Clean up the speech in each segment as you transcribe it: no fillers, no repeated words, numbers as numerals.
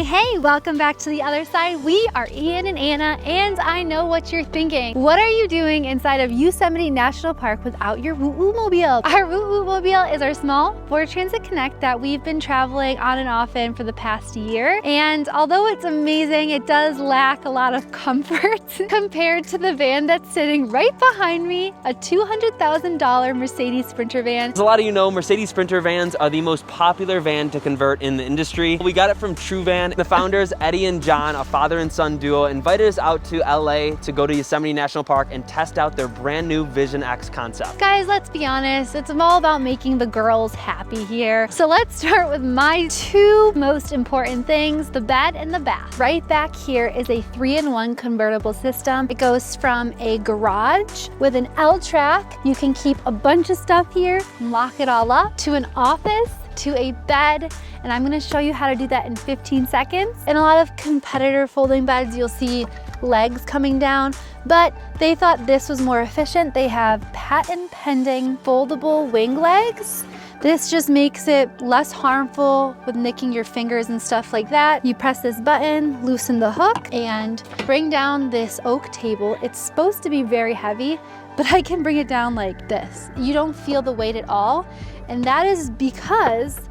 Hey, welcome back to the other side. We are Ian and Anna, and I know what you're thinking. What are you doing inside of Yosemite National Park without your Woot Woot Mobile? Our Woot Woot Mobile is our small Ford Transit Connect that we've been traveling on and off in for the past year. And although it's amazing, it does lack a lot of comfort compared to the van that's sitting right behind me, a $200,000 Mercedes Sprinter van. As a lot of you know, Mercedes Sprinter vans are the most popular van to convert in the industry. We got it from True Van. The founders, Eddie and John, a father and son duo, invited us out to LA to go to Yosemite National Park and test out their brand new Vision X concept. Guys, let's be honest, it's all about making the girls happy here. So let's start with my two most important things, the bed and the bath. Right back here is a 3-in-1 convertible system. It goes from a garage with an L track. You can keep a bunch of stuff here, lock it all up, to an office, to a bed, and I'm gonna show you how to do that in 15 seconds. In a lot of competitor folding beds, you'll see legs coming down, but they thought this was more efficient. They have patent pending foldable wing legs. This just makes it less harmful with nicking your fingers and stuff like that. You press this button, loosen the hook, and bring down this oak table. It's supposed to be very heavy, but I can bring it down like this. You don't feel the weight at all. And that is because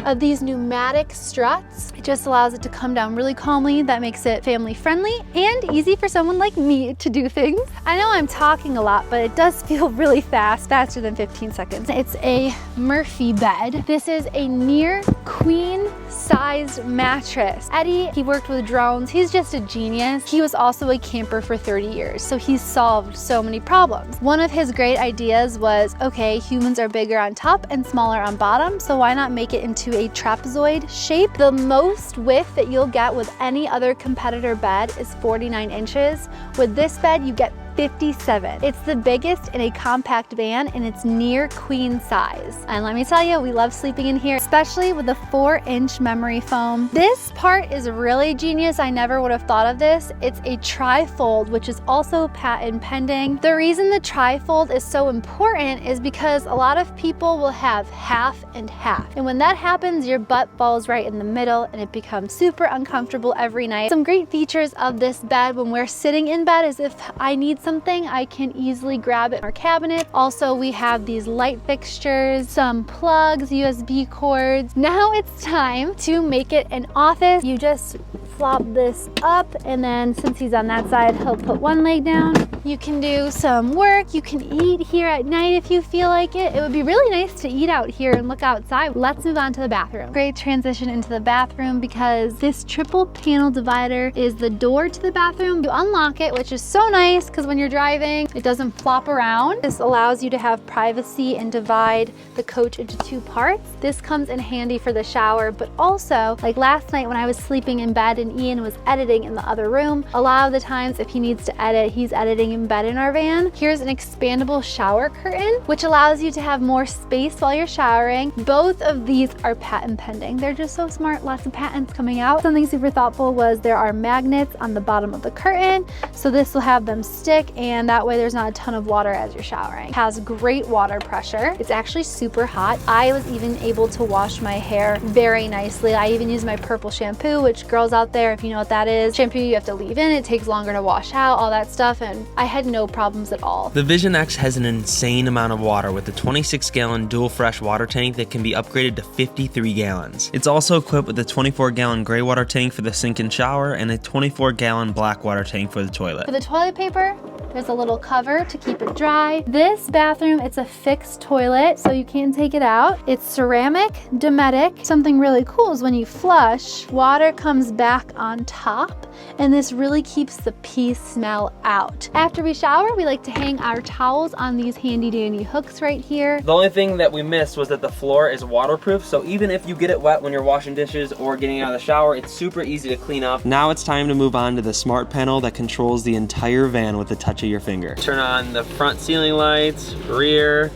of these pneumatic struts. It just allows it to come down really calmly. That makes it family friendly and easy for someone like me to do things. I know I'm talking a lot, but it does feel really fast, faster than 15 seconds. It's a Murphy bed. This is a near queen sized mattress. Eddie, he worked with drones. He's just a genius. He was also a camper for 30 years, so he's solved so many problems. One of his great ideas was, okay, humans are bigger on top and smaller on bottom, so why not make it into a trapezoid shape? The most width that you'll get with any other competitor bed is 49 inches. With this bed, you get 57. It's the biggest in a compact van, and it's near queen size. And let me tell you, we love sleeping in here, especially with the 4-inch memory foam. This part is really genius. I never would have thought of this. It's a tri-fold, which is also patent pending. The reason the tri-fold is so important is because a lot of people will have half and half. And when that happens, your butt falls right in the middle and it becomes super uncomfortable every night. Some great features of this bed when we're sitting in bed is if I need something, I can easily grab it in our cabinet. Also, we have these light fixtures, some plugs, USB cords. Now it's time to make it an office. You just flop this up, and then since he's on that side, he'll put one leg down. You can do some work. You can eat here at night if you feel like it. It would be really nice to eat out here and look outside. Let's move on to the bathroom. Great transition into the bathroom because this triple panel divider is the door to the bathroom. You unlock it, which is so nice because when you're driving, it doesn't flop around. This allows you to have privacy and divide the coach into 2 parts. This comes in handy for the shower, but also like last night when I was sleeping in bed and Ian was editing in the other room, a lot of the times if he needs to edit, he's editing in bed in our van. Here's an expandable shower curtain, which allows you to have more space while you're showering. Both of these are patent pending. They're just so smart, lots of patents coming out. Something super thoughtful was there are magnets on the bottom of the curtain, so this will have them stick, and that way there's not a ton of water as you're showering. It has great water pressure. It's actually super hot. I was even able to wash my hair very nicely. I even use my purple shampoo, which girls out there, if you know what that is, shampoo you have to leave in, it takes longer to wash out, all that stuff, and I had no problems at all. The Vision X has an insane amount of water with a 26-gallon dual fresh water tank that can be upgraded to 53 gallons. It's also equipped with a 24-gallon gray water tank for the sink and shower and a 24-gallon black water tank for the toilet. For the toilet paper, there's a little cover to keep it dry. This bathroom, it's a fixed toilet, so you can't take it out. It's ceramic, Dometic. Something really cool is when you flush, water comes back on top, and this really keeps the pee smell out. After we shower, we like to hang our towels on these handy dandy hooks right here. The only thing that we missed was that the floor is waterproof, so even if you get it wet when you're washing dishes or getting out of the shower, it's super easy to clean up. Now it's time to move on to the smart panel that controls the entire van with the touch of your finger. Turn on the front ceiling lights, rear,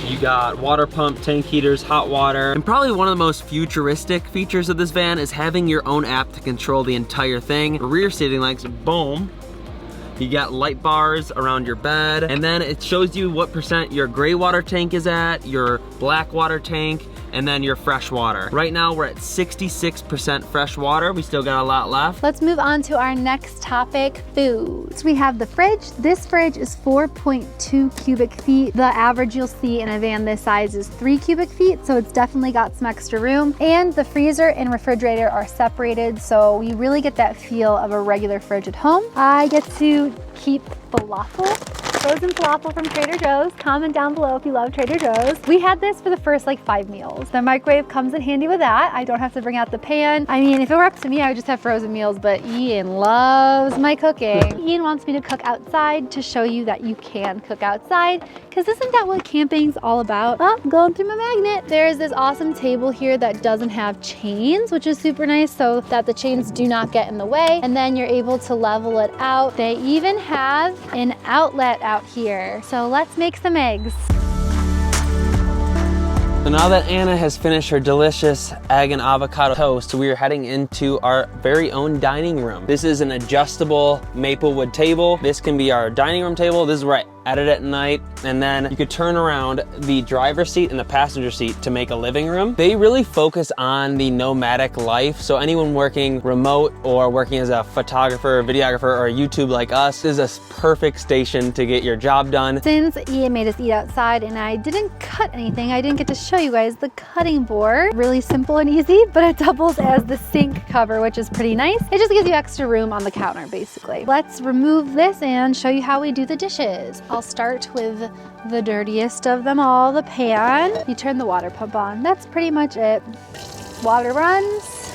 You got water pump, tank heaters, hot water, and probably one of the most futuristic features of this van is having your own app to control the entire thing. Rear seating lights, boom. You got light bars around your bed, and then it shows you what percent your gray water tank is at, your black water tank, and then your fresh water. Right now we're at 66% fresh water. We still got a lot left. Let's move on to our next topic, foods. We have the fridge. This fridge is 4.2 cubic feet. The average you'll see in a van this size is 3 cubic feet, so it's definitely got some extra room. And the freezer and refrigerator are separated, so we really get that feel of a regular fridge at home. I get to keep falafel, frozen falafel from Trader Joe's. Comment down below if you love Trader Joe's. We had this for the first like 5 meals. The microwave comes in handy with that. I don't have to bring out the pan. I mean, if it were up to me, I would just have frozen meals, but Ian loves my cooking. Ian wants me to cook outside to show you that you can cook outside, because isn't that what camping's all about? Oh, going through my magnet. There's this awesome table here that doesn't have chains, which is super nice so that the chains do not get in the way, and then you're able to level it out. They even have an outlet out here. So let's make some eggs. So now that Anna has finished her delicious egg and avocado toast, we are heading into our very own dining room. This is an adjustable maple wood table. This can be our dining room table. This is where I edit at night, and then you could turn around the driver's seat and the passenger seat to make a living room. They really focus on the nomadic life, so anyone working remote or working as a photographer, videographer, or YouTube like us, this is a perfect station to get your job done. Since Ian made us eat outside and I didn't cut anything, I didn't get to show you guys the cutting board. Really simple and easy, but it doubles as the sink cover, which is pretty nice. It just gives you extra room on the counter, basically. Let's remove this and show you how we do the dishes. I'll start with the dirtiest of them all, the pan. You turn the water pump on. That's pretty much it. Water runs,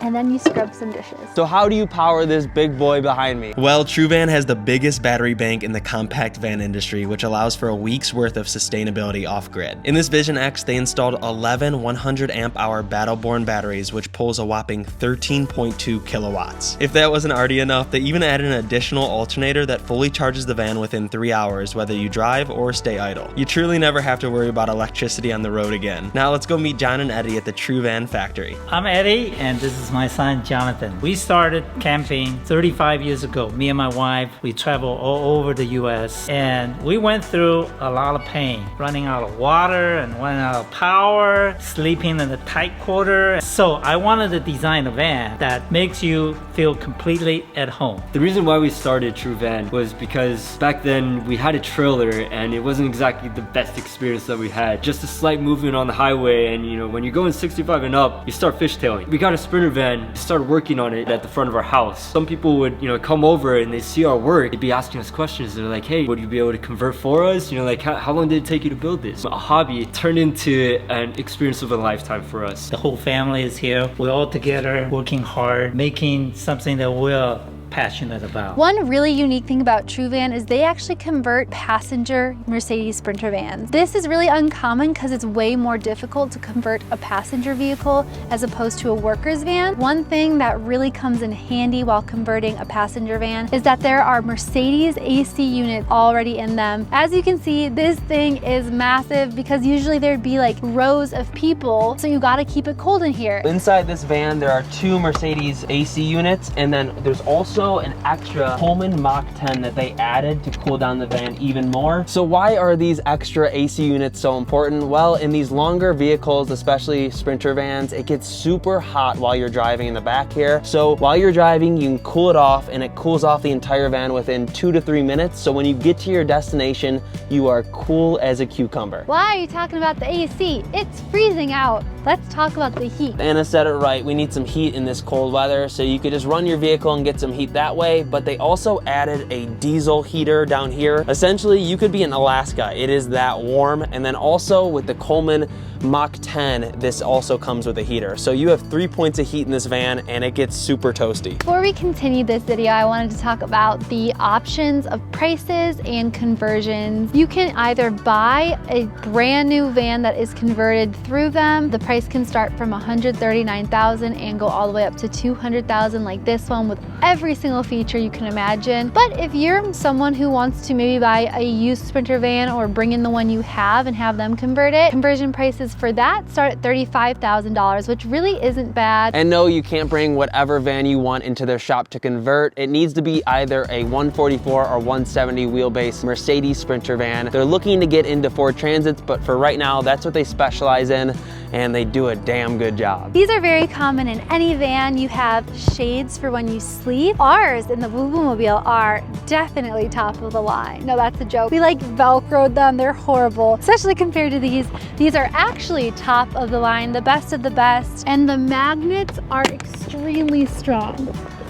and then you scrub some dishes. So how do you power this big boy behind me? Well, TruVan has the biggest battery bank in the compact van industry, which allows for a week's worth of sustainability off-grid. In this Vision X, they installed 11 100 amp hour Battleborn batteries, which pulls a whopping 13.2 kilowatts. If that wasn't already enough, they even added an additional alternator that fully charges the van within 3 hours, whether you drive or stay idle. You truly never have to worry about electricity on the road again. Now let's go meet John and Eddie at the TruVan factory. I'm Eddie, and this is my son Jonathan. We started camping 35 years ago. Me and my wife, we travel all over the US, and we went through a lot of pain, running out of water and running out of power, sleeping in a tight quarter. So I wanted to design a van that makes you feel completely at home. The reason why we started TruVan was because back then we had a trailer and it wasn't exactly the best experience that we had. Just a slight movement on the highway, and you know, when you're going 65 and up, you start fishtailing. We got a Sprinter van, started working on it at the front of our house. Some people would, you know, come over and they see our work, they'd be asking us questions. They're like, hey, would you be able to convert for us? You know, like how long did it take you to build this? A hobby turned into an experience of a lifetime for us. The whole family is here. We're all together, working hard, making something that we're passionate about. One really unique thing about TruVan is they actually convert passenger Mercedes Sprinter vans. This is really uncommon because it's way more difficult to convert a passenger vehicle as opposed to a worker's van. One thing that really comes in handy while converting a passenger van is that there are Mercedes AC units already in them. As you can see, this thing is massive because usually there'd be like rows of people, so you gotta keep it cold in here. Inside this van, there are 2 Mercedes AC units, and then there's also an extra Coleman Mach 10 that they added to cool down the van even more. So why are these extra AC units so important? Well, in these longer vehicles, especially Sprinter vans, it gets super hot while you're driving in the back here. So while you're driving, you can cool it off, and it cools off the entire van within 2 to 3 minutes. So when you get to your destination, you are cool as a cucumber. Why are you talking about the AC? It's freezing out. Let's talk about the heat. Anna said it right. We need some heat in this cold weather, so you could just run your vehicle and get some heat that way, but they also added a diesel heater down here. Essentially, you could be in Alaska. It is that warm. And then also with the Coleman Mach 10, this also comes with a heater. So you have 3 points of heat in this van and it gets super toasty. Before we continue this video, I wanted to talk about the options of prices and conversions. You can either buy a brand new van that is converted through them. The price can start from $139,000 and go all the way up to $200,000 like this one with every single feature you can imagine. But if you're someone who wants to maybe buy a used Sprinter van or bring in the one you have and have them convert it, conversion prices for that start at $35,000, which really isn't bad. And no, you can't bring whatever van you want into their shop to convert. It needs to be either a 144 or 170 wheelbase Mercedes Sprinter van. They're looking to get into Ford Transits, but for right now, that's what they specialize in, and they do a damn good job. These are very common in any van. You have shades for when you sleep. Ours in the Boo Boo Mobile are definitely top of the line. No, that's a joke. We like Velcroed them. They're horrible, especially compared to these. These are actually top of the line, the best of the best, and the magnets are extremely strong.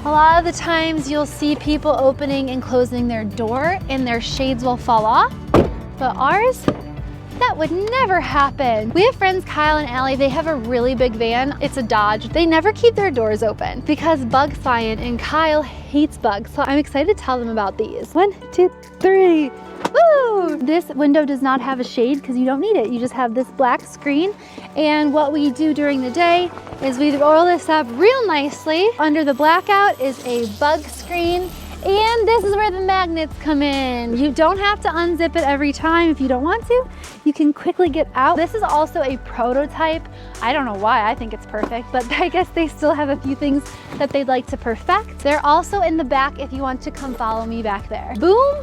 A lot of the times you'll see people opening and closing their door and their shades will fall off, but ours, that would never happen. We have friends, Kyle and Allie, they have a really big van. It's a Dodge. They never keep their doors open because bugs fly in, and Kyle hates bugs. So I'm excited to tell them about these. 1, 2, 3. Woo! This window does not have a shade because you don't need it. You just have this black screen. And what we do during the day is we roll this up real nicely. Under the blackout is a bug screen. And this is where the magnets come in. You don't have to unzip it every time if you don't want to. You can quickly get out. This is also a prototype. I don't know why, I think it's perfect, but I guess they still have a few things that they'd like to perfect. They're also in the back if you want to come follow me back there. Boom!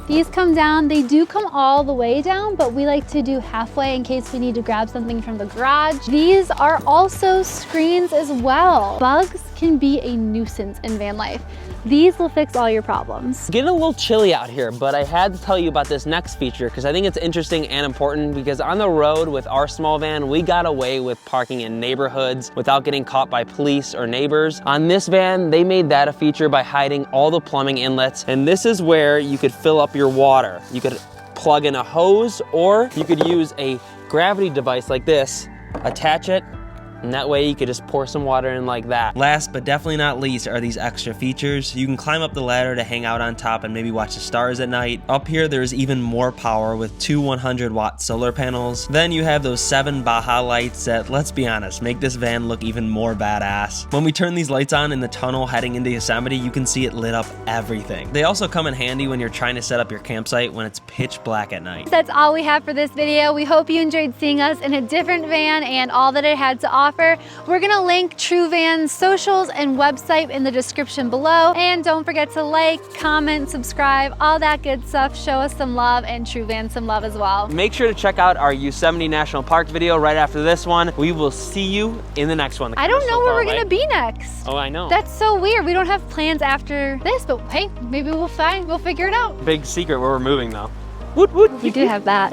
These come down. They do come all the way down, but we like to do halfway in case we need to grab something from the garage. These are also screens as well. Bugs can be a nuisance in van life. These will fix all your problems. Getting a little chilly out here, but I had to tell you about this next feature because I think it's interesting and important, because on the road with our small van, we got away with parking in neighborhoods without getting caught by police or neighbors. On this van, they made that a feature by hiding all the plumbing inlets, and this is where you could fill up your water. You could plug in a hose, or you could use a gravity device like this, attach it, and that way you could just pour some water in like that. Last but definitely not least are these extra features. You can climb up the ladder to hang out on top and maybe watch the stars at night. Up here there's even more power with 2 100-watt solar panels. Then you have those 7 Baja lights that, let's be honest, make this van look even more badass. When we turn these lights on in the tunnel heading into Yosemite, you can see it lit up everything. They also come in handy when you're trying to set up your campsite when it's pitch black at night. That's all we have for this video. We hope you enjoyed seeing us in a different van and all that it had to offer. We're gonna link True Van's socials and website in the description below. And don't forget to like, comment, subscribe, all that good stuff. Show us some love and True Van some love as well. Make sure to check out our Yosemite National Park video right after this one. We will see you in the next one. I don't know where we're gonna be next. Oh, I know. That's so weird. We don't have plans after this, but hey, maybe we'll figure it out. Big secret where we're moving though. Woot woot. We do have that.